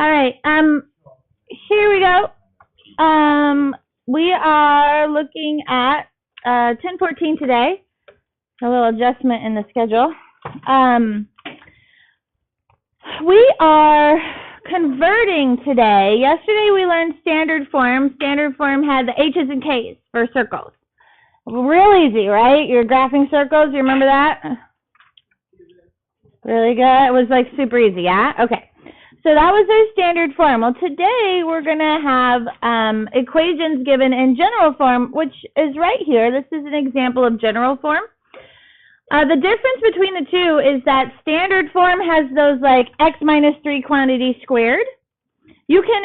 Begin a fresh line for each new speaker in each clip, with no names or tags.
All right. Here we go. We are looking at 10:14 today. A little adjustment in the schedule. We are converting today. Yesterday we learned standard form. Standard form had the H's and K's for circles. Real easy, right? You're graphing circles. You remember that? Really good. It was like super easy, yeah? Okay. So that was our standard form. Well, today we're going to have equations given in general form, which is right here. This is an example of general form. The difference between the two is that standard form has those like x minus 3 quantity squared. You can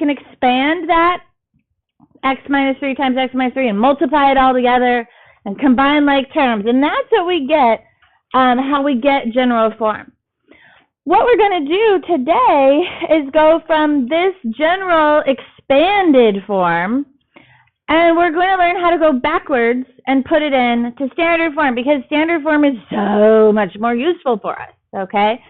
expand that x minus 3 times x minus 3 and multiply it all together and combine like terms. And that's what we get, how we get general form. What we're going to do today is go from this general expanded form, and we're going to learn how to go backwards and put it in to standard form, because standard form is so much more useful for us, okay?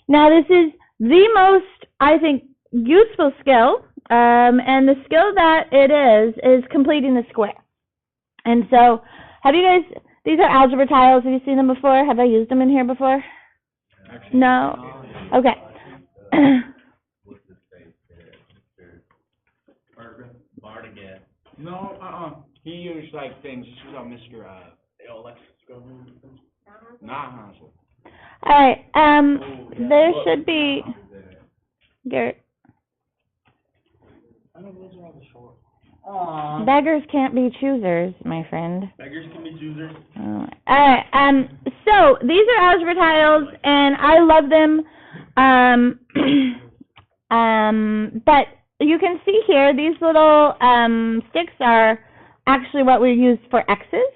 Now, this is the most, I think, useful skill, and the skill that it is completing the square. And so, have you guys, these are algebra tiles. Have you seen them before? Have I used them in here before? Actually, no? Okay.
Bart again.
No, he used like things. This is how Mr.
Alexis go home.
Nah.
All right. There should be. Garrett.
I know those are all the short.
Beggars can't be choosers, my friend.
Beggars can be choosers.
All right. So these are algebra tiles, and I love them. But you can see here, these little sticks are actually what we use for x's.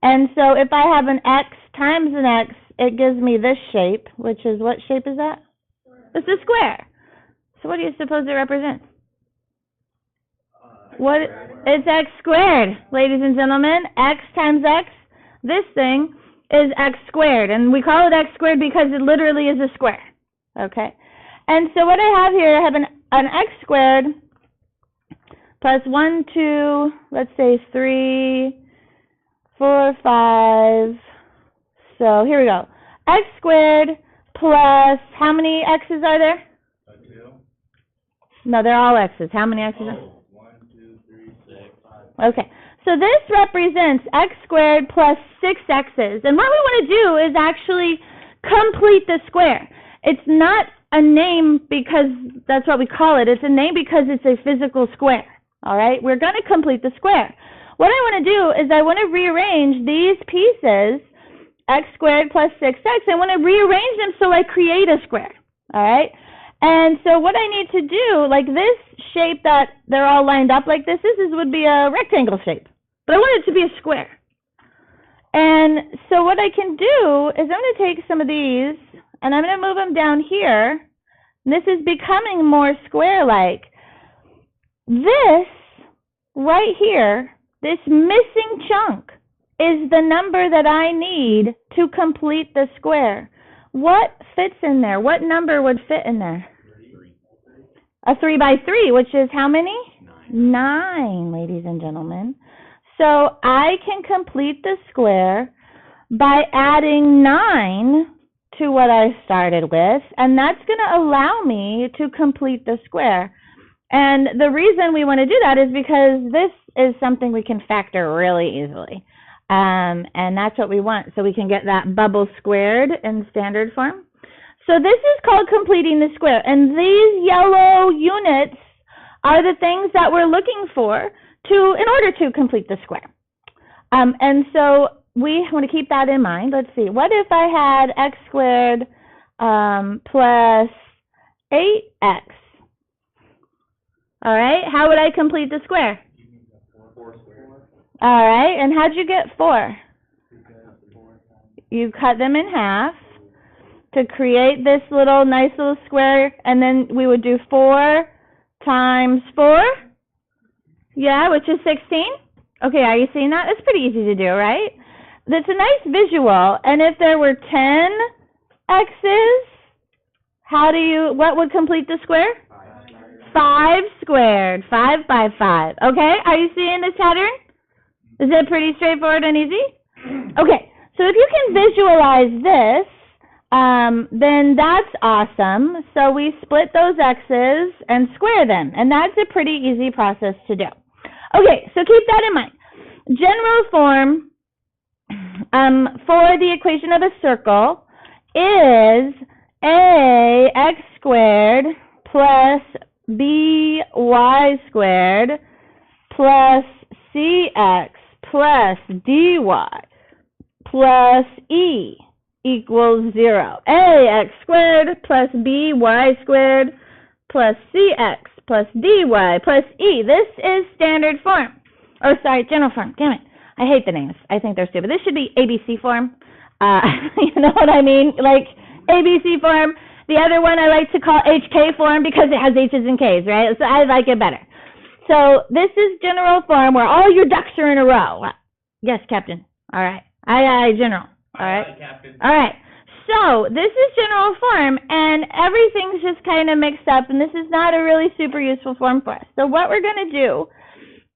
And so if I have an x times an x, it gives me this shape, which is, what shape is that? It's a square. So what do you suppose it represents? What? It's x squared, ladies and gentlemen. X times x, this thing is x squared. And we call it x squared because it literally is a square. Okay? And so what I have here, I have an x squared plus 1, 2, let's say 3, 4, 5. So here we go. X squared plus, how many x's are there?
2.
No, they're all x's. How many x's are there?
1, 2, 3, 6, 5.
Okay. So this represents x squared plus 6 x's. And what we want to do is actually complete the square. It's not a name because that's what we call it. It's a name because it's a physical square. All right? We're going to complete the square. What I want to do is I want to rearrange these pieces, x squared plus 6x. I want to rearrange them so I create a square. All right? And so what I need to do, like this shape that they're all lined up like this, would be a rectangle shape. But I want it to be a square. And so what I can do is I'm going to take some of these, and I'm going to move them down here. This is becoming more square-like. This right here, this missing chunk, is the number that I need to complete the square. What fits in there? What number would fit in there?
3.
A 3 by 3, which is how many? 9, ladies and gentlemen. So I can complete the square by adding 9 to what I started with, and that's going to allow me to complete the square. And the reason we want to do that is because this is something we can factor really easily. And that's what we want, so we can get that bubble squared in standard form. So this is called completing the square, and these yellow units are the things that we're looking for in order to complete the square. And so we want to keep that in mind. Let's see. What if I had x squared plus 8x? All right. How would I complete the square?
4 squared.
All right. And how'd you get 4? You cut them in half to create this nice little square, and then we would do 4 times 4. Yeah, which is 16. Okay, are you seeing that? It's pretty easy to do, right? That's a nice visual. And if there were 10 x's, what would complete the square? 5 squared, 5 by 5. Okay, are you seeing this pattern? Is it pretty straightforward and easy? Okay, so if you can visualize this, then that's awesome. So we split those x's and square them, and that's a pretty easy process to do. Okay, so keep that in mind. General form for the equation of a circle is ax squared plus by squared plus cx plus dy plus e equals 0. Ax squared plus by squared plus cx plus dy plus e. This is standard form. Or sorry, general form. Damn it. I hate the names. I think they're stupid. This should be ABC form. You know what I mean? Like ABC form. The other one I like to call HK form because it has H's and K's, right? So I like it better. So this is general form where all your ducks are in a row. Yes, Captain. All right. Aye, General. All right.
Aye, Captain.
All right. So this is general form, and everything's just kind of mixed up, and this is not a really super useful form for us. So what we're going to do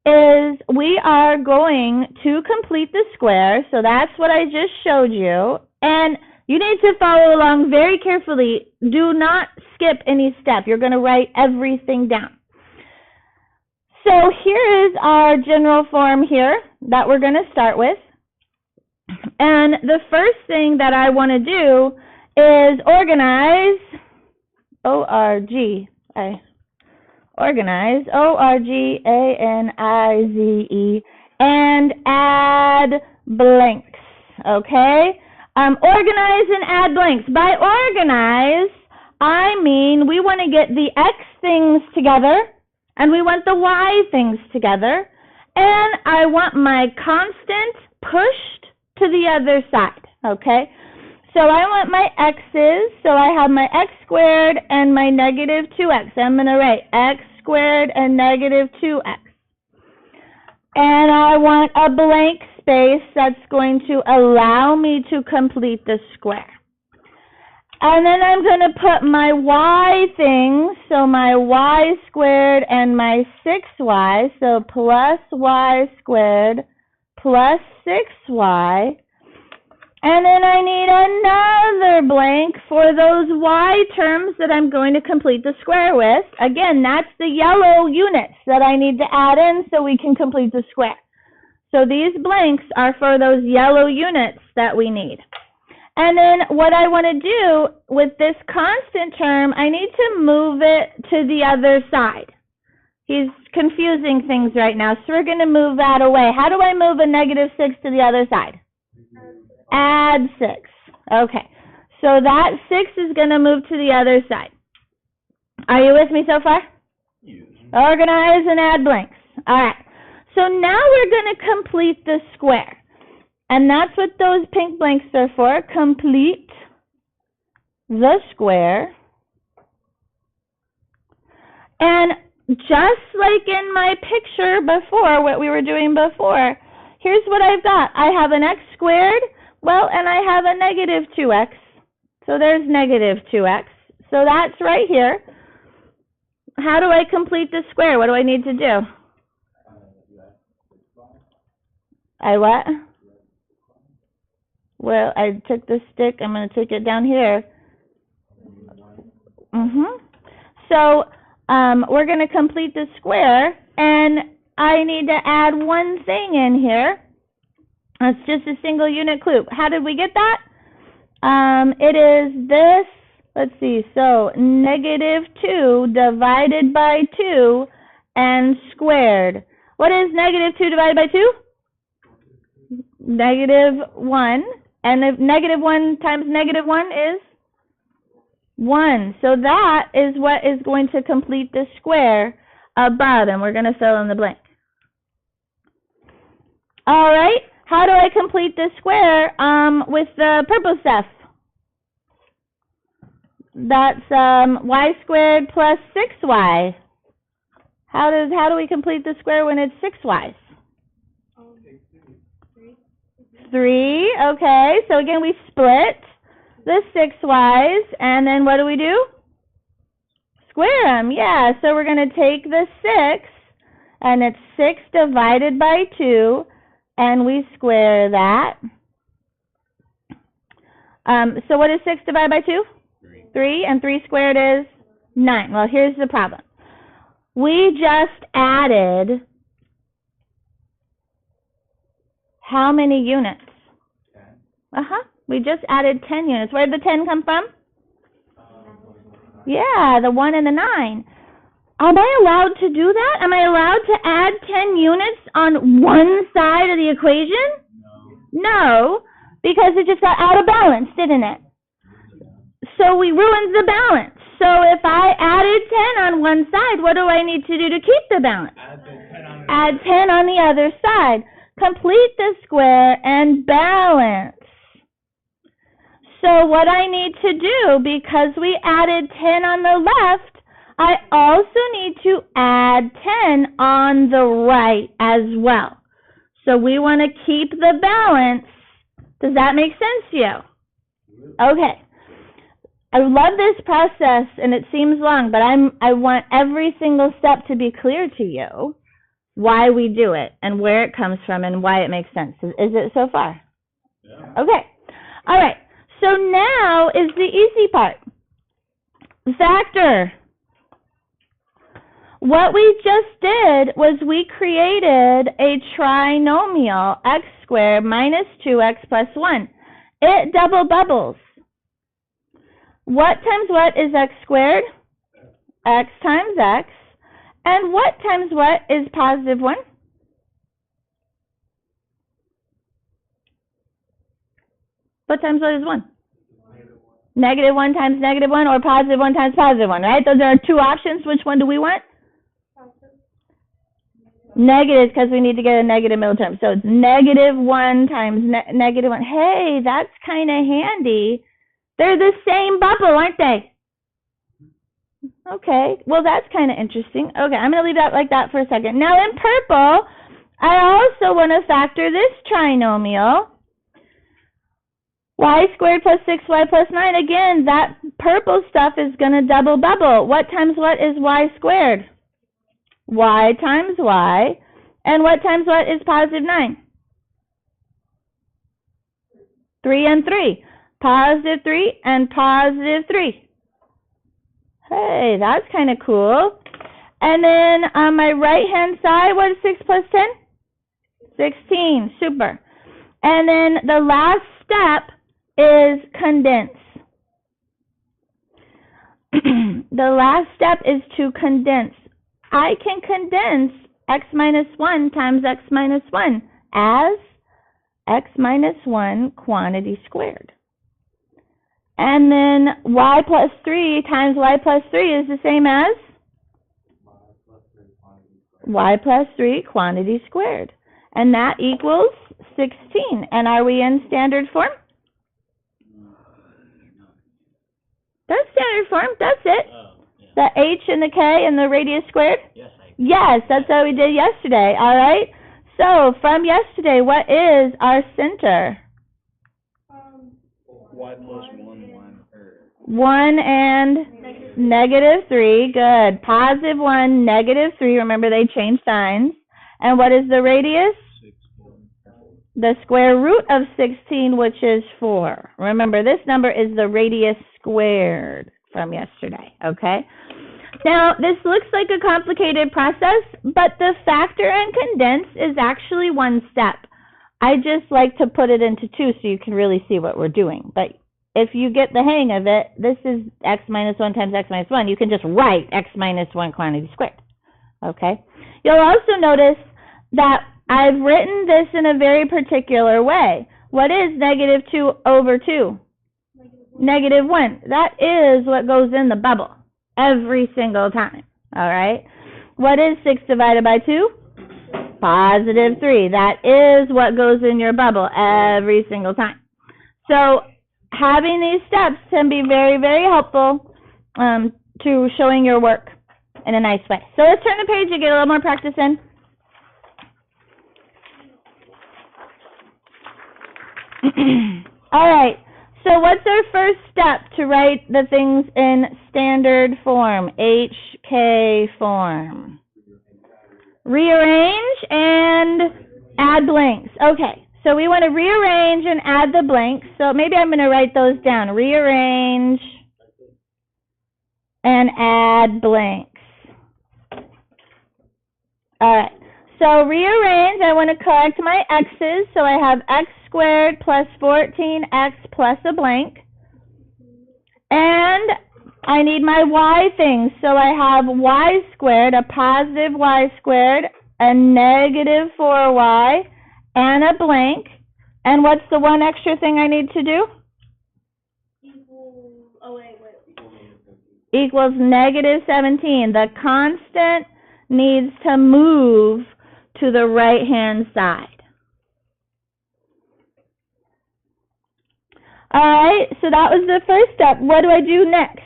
is we are going to complete the square. So that's what I just showed you, and you need to follow along very carefully. Do not skip any step. You're going to write everything down. So here is our general form here that we're going to start with. And the first thing that I want to do is organize, O-R-G-A-N-I-Z-E, and add blanks, okay? Organize and add blanks. By organize, I mean we want to get the X things together, and we want the Y things together, and I want my constant pushed to the other side, okay? So I want my x's, so I have my x squared and my negative 2x. I'm going to write x squared and negative 2x. And I want a blank space that's going to allow me to complete the square. And then I'm going to put my y things, so my y squared and my 6y, so plus y squared plus 6y. And then I need another blank for those y terms that I'm going to complete the square with. Again, that's the yellow units that I need to add in so we can complete the square. So these blanks are for those yellow units that we need. And then what I want to do with this constant term, I need to move it to the other side. He's confusing things right now, so we're going to move that away. How do I move a negative 6 to the other side? Add 6. Okay, so that 6 is going to move to the other side. Are you with me so far?
Yes.
Organize and add blanks. All right, so now we're going to complete the square. And that's what those pink blanks are for. Complete the square. And just like in my picture before, what we were doing before, here's what I've got. I have an x squared, well, and I have a negative 2x. So there's negative 2x. So that's right here. How do I complete the square? What do I need to do? I what? Well, I took the stick. I'm going to take it down here. So we're going to complete the square, and I need to add one thing in here. It's just a single unit clue. How did we get that? It is this, let's see, so negative 2 divided by 2 and squared. What is negative 2 divided by 2? Negative 1. And if negative 1 times negative 1 is 1. So that is what is going to complete the square above, and we're going to fill in the blank. All right, how do I complete the square with the purple stuff? That's y squared plus 6y. How do we complete the square when it's 6y's? 3, okay, so again we split the 6y's, and then what do we do? square them, yeah. So we're going to take the 6, and it's 6 divided by 2, and we square that. So what is 6 divided by 2? 3, and 3 squared is 9. Well, here's the problem. We just added how many units? 10. We just added 10 units. Where did the 10 come from? Yeah, the 1 and the 9. Am I allowed to do that? Am I allowed to add 10 units on one side of the equation? No, because it just got out of balance, didn't it? So we ruined the balance. So if I added 10 on one side, what do I need to do to keep the balance? Add 10 on the other side. Complete the square and balance. So what I need to do, because we added 10 on the left, I also need to add 10 on the right as well. So we want to keep the balance. Does that make sense to you? Okay. I love this process, and it seems long, but I want every single step to be clear to you, why we do it, and where it comes from, and why it makes sense. Is it so far?
Yeah.
Okay. All right. So now is the easy part. Factor. What we just did was we created a trinomial, x squared minus 2x plus 1. It double bubbles. What times what is x squared? X times x. And what times what is positive 1? What times what is 1? Negative 1 times negative 1, or positive 1 times positive 1, right? Those are our two options. Which one do we want? Negative, because we need to get a negative middle term. So it's negative 1 times negative 1. Hey, that's kind of handy. They're the same bubble, aren't they? Okay, well, that's kind of interesting. Okay, I'm going to leave that like that for a second. Now, in purple, I also want to factor this trinomial. Y squared plus 6y plus 9. Again, that purple stuff is going to double bubble. What times what is y squared? Y times y. And what times what is positive 9? 3 and 3. Positive 3 and positive 3. Hey, that's kind of cool. And then on my right-hand side, what is 6 plus 10? 16. Super. And then the last step is condense. The last step is to condense. I can condense x minus 1 times x minus 1 as x minus 1 quantity squared. And then y plus 3 times y plus 3 is the same as y plus 3 quantity squared. And that equals 16. And are we in standard form? That's standard form. That's it. The h and the k and the radius squared? Yes, that's what we did yesterday. All right. So from yesterday, what is our center?
Y plus 1,
1 and negative 3. Good. Positive 1, negative 3. Remember, they changed signs. And what is the radius?
16.
The square root of 16, which is 4. Remember, this number is the radius squared from yesterday, okay? Now, this looks like a complicated process, but the factor and condense is actually one step. I just like to put it into two so you can really see what we're doing. But if you get the hang of it, this is x minus 1 times x minus 1. You can just write x minus 1 quantity squared, okay? You'll also notice that I've written this in a very particular way. What is negative 2 over 2? Negative 1. That is what goes in the bubble every single time, all right? What is 6 divided by 2? Positive 3. That is what goes in your bubble every single time. So having these steps can be very, very helpful to showing your work in a nice way. So let's turn the page and get a little more practice in. All right. So what's our first step to write the things in standard form, HK form? Rearrange and add blanks. Okay, so we want to rearrange and add the blanks. So maybe I'm going to write those down. Rearrange and add blanks. All right, so rearrange, I want to correct my x's. So I have x squared plus 14x plus a blank. And I need my y things. So I have y squared, a positive y squared, a negative 4y, and a blank. And what's the one extra thing I need to do? Equals negative 17. The constant needs to move to the right-hand side. All right, so that was the first step. What do I do next?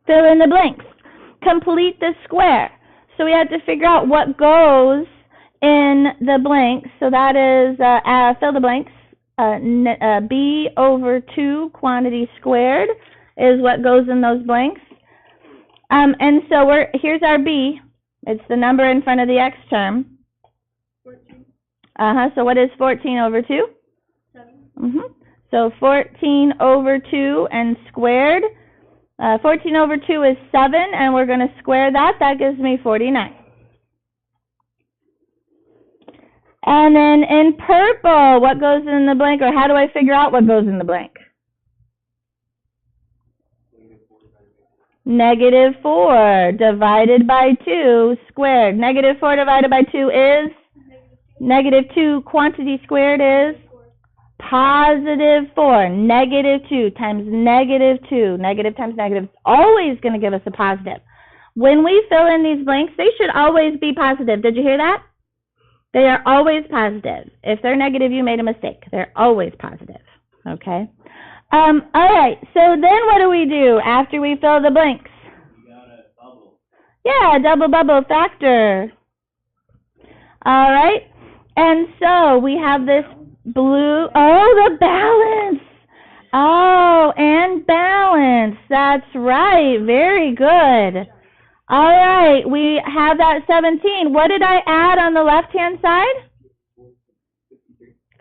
Fill in the blanks. Complete the square. So we have to figure out what goes in the blanks. So that is, fill the blanks. B over 2 quantity squared is what goes in those blanks. And so here's our B. It's the number in front of the x term.
14.
So what is 14 over 2? 7. So 14 over 2 and squared. 14 over 2 is 7, and we're going to square that. That gives me 49. And then in purple, what goes in the blank, or how do I figure out what goes in the blank? Negative 4 divided by 2 squared. Negative 4 divided by 2 is? Negative 2 quantity squared is? Positive 4. Negative 2 times negative 2. Negative times negative is always going to give us a positive. When we fill in these blanks, they should always be positive. Did you hear that? They are always positive. If they're negative, you made a mistake. They're always positive. Okay? All right. So then what do we do after we fill the blanks?
You got a bubble.
Yeah, double bubble factor. All right. And so we have this blue. Oh, the balance. Oh, and balance. That's right. Very good. All right. We have that 17. What did I add on the left-hand side?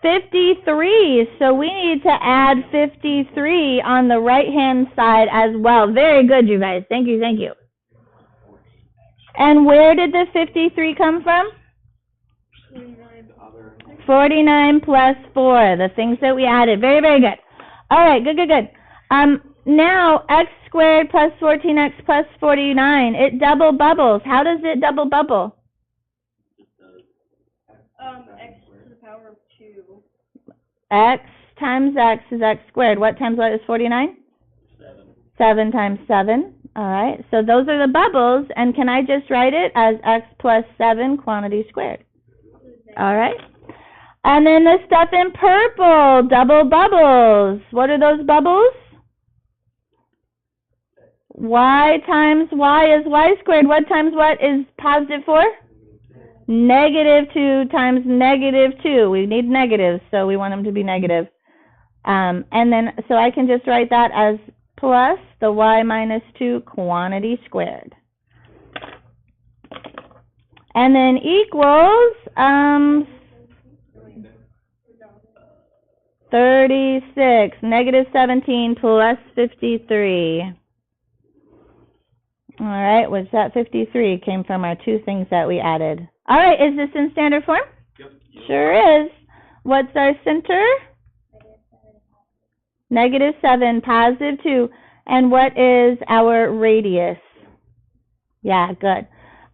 53. So we need to add 53 on the right-hand side as well. Very good, you guys. Thank you, thank you. And where did the 53 come from? 49 plus 4, the things that we added. Very, very good. All right, good, good, good. Now, x squared plus 14x plus 49, it double bubbles. How does it double bubble?
X to the power of 2.
X times x is x squared. What times what is 49?
7.
7 times 7. All right, so those are the bubbles, and can I just write it as x plus 7 quantity squared? All right. And then the stuff in purple, double bubbles. What are those bubbles? Y times y is y squared. What times what is positive 4? Negative 2 times negative 2. We need negatives, so we want them to be negative. And then, so I can just write that as plus the y minus 2 quantity squared. And then equals 36, negative 17 plus 53. All right, what's that 53? Came from our two things that we added. All right, is this in standard form?
Yep.
Sure is. What's our center? Negative 7, positive 2. And what is our radius? Yeah, good.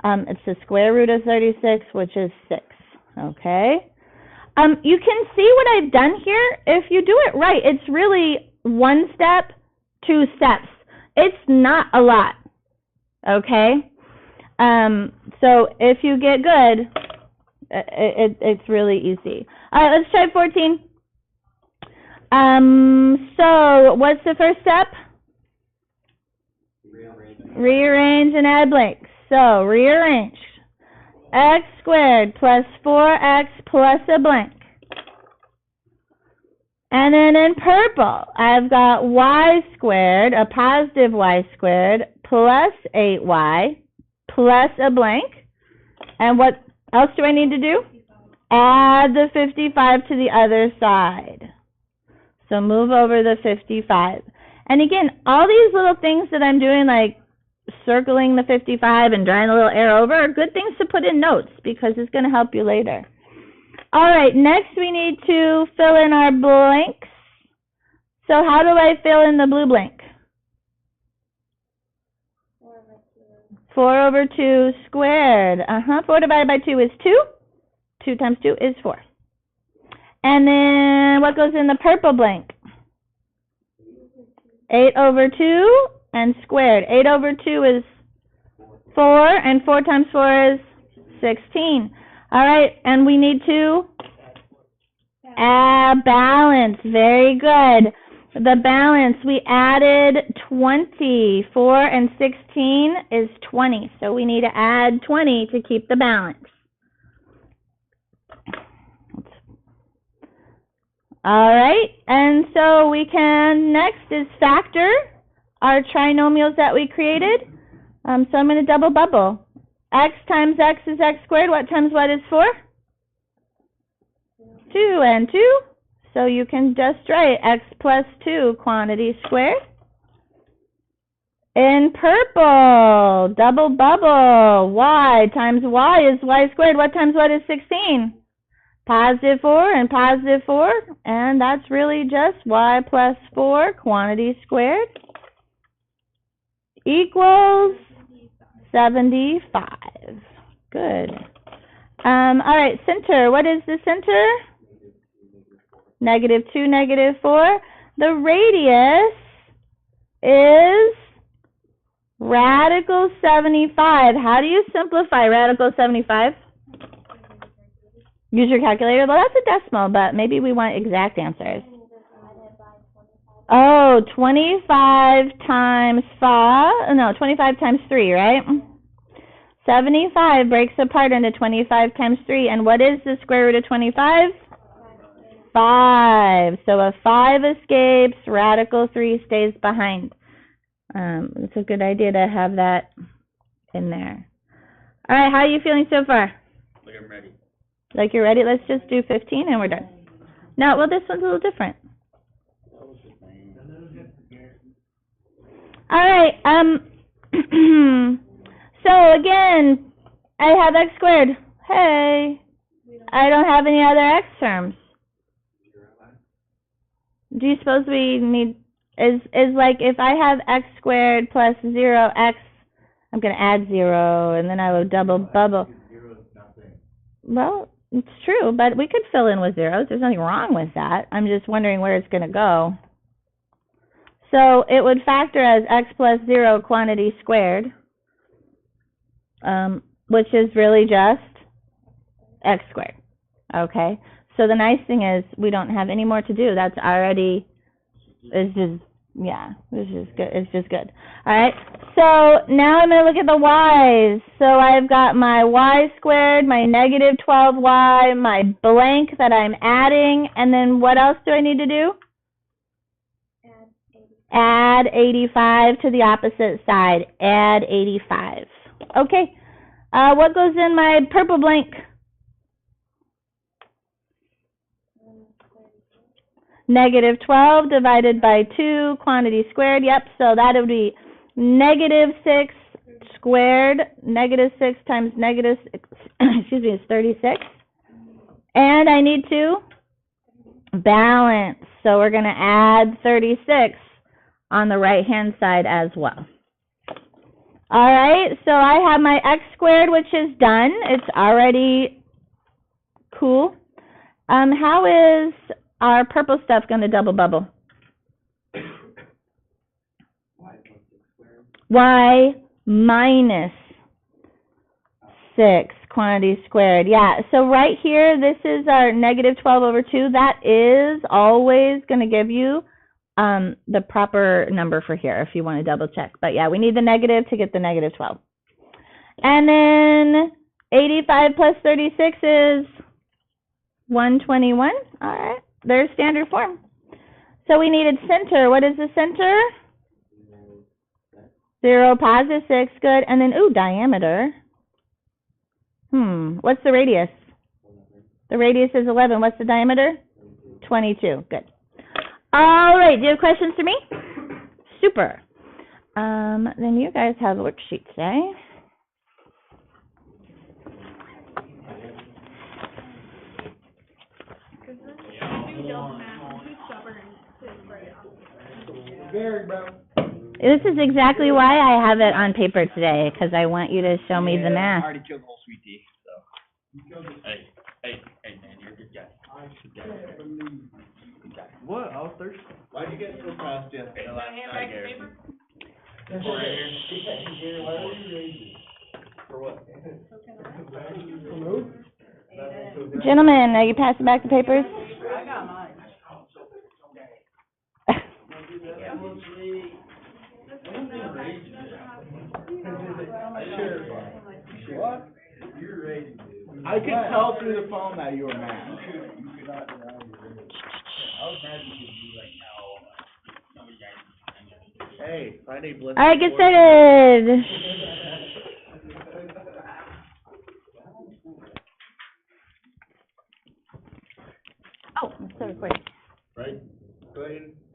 It's the square root of 36, which is 6. Okay. You can see what I've done here. If you do it right, it's really 1 step, 2 steps. It's not a lot. Okay? So if you get good, it's really easy. All right, let's try 14. So what's the first step? Rearrange and add blanks. So rearrange. X squared plus 4x plus a blank. And then in purple, I've got y squared, a positive y squared, plus 8y, plus a blank. And what else do I need to do? Add the 55 to the other side. So move over the 55. And again, all these little things that I'm doing, like circling the 55 and drawing a little arrow over, are good things to put in notes because it's going to help you later. All right, next we need to fill in our blanks. So how do I fill in the blue blank? 4 over 2 squared. 4 divided by 2 is 2. 2 times 2 is 4. And then what goes in the purple blank? 8 over 2 and squared. 8 over 2 is 4, and 4 times 4 is 16. All right, and we need to add balance. Very good. The balance, we added 20. 4 and 16 is 20. So we need to add 20 to keep the balance. All right, and so we can, next is factor our trinomials that we created. So I'm going to double bubble. X times x is x squared. What times what is 4? 2 and 2. So you can just write x plus 2 quantity squared. In purple, double bubble, y times y is y squared. What times what is 16? Positive 4 and positive 4, and that's really just y plus 4 quantity squared equals 75. Good. All right, center. What is the center? -2, -4. The radius is radical 75. How do you simplify radical 75? Use your calculator. Well, that's a decimal, but maybe we want exact answers. Oh, 25 times 5. No, 25 times 3, right? 75 breaks apart into 25 times 3. And what is the square root of 25? 5. So a 5 escapes, radical 3 stays behind. It's a good idea to have that in there. All right, how are you feeling so far?
Like I'm ready.
Like you're ready? Let's just do 15 and we're done. No, well, this one's a little different. All right, so again, I have x squared. Hey, I don't have any other x terms. Do you suppose we need, is like if I have x squared plus 0x, I'm going to add 0, and then I will double bubble. Well, it's true, but we could fill in with zeros. There's nothing wrong with that. I'm just wondering where it's going to go. So it would factor as x plus 0 quantity squared, which is really just x squared. Okay? So the nice thing is we don't have any more to do. That's already, it's just, yeah, it's just good. It's just good. All right? So now I'm going to look at the y's. So I've got my y squared, my -12y, my blank that I'm adding, and then what else do I need to do? Add 85 to the opposite side. Add 85. Okay. What goes in my purple blank? -12 divided by 2, quantity squared. Yep, so that would be -6 squared. -6 times -6, excuse me, is 36. And I need to balance. So we're going to add 36 on the right-hand side as well. All right, so I have my x squared, which is done. It's already cool. How is our purple stuff going to double bubble? Y minus 6 quantity squared. Yeah, so right here, this is our -12 over 2. That is always going to give you the proper number for here if you want to double check. But yeah, we need the negative to get the -12. And then 85 plus 36 is 121. All right, there's standard form. So we needed center. What is the center? 0, positive 6, good. And then, diameter. What's the radius? The radius is 11. What's the diameter? 22, good. All right, do you have questions for me? Super. Then you guys have worksheets today.
Because this, you do double math, who's stubborn, is right off.
Very, bro.
This is exactly why I have it on paper today, because I want you to show me the
I
math.
already killed the whole sweet tea, so. Hey, man, you're a good guy. Good guy. Good guy. What? I was thirsty.
Why'd you get so fast yesterday?
For what?
Gentlemen, are you passing back the papers?
I got mine.
What? I could tell through the phone that you were mad.
Hey, Friday Bliss.
All right, get started. Oh, I'm still recording.
Right? Go ahead.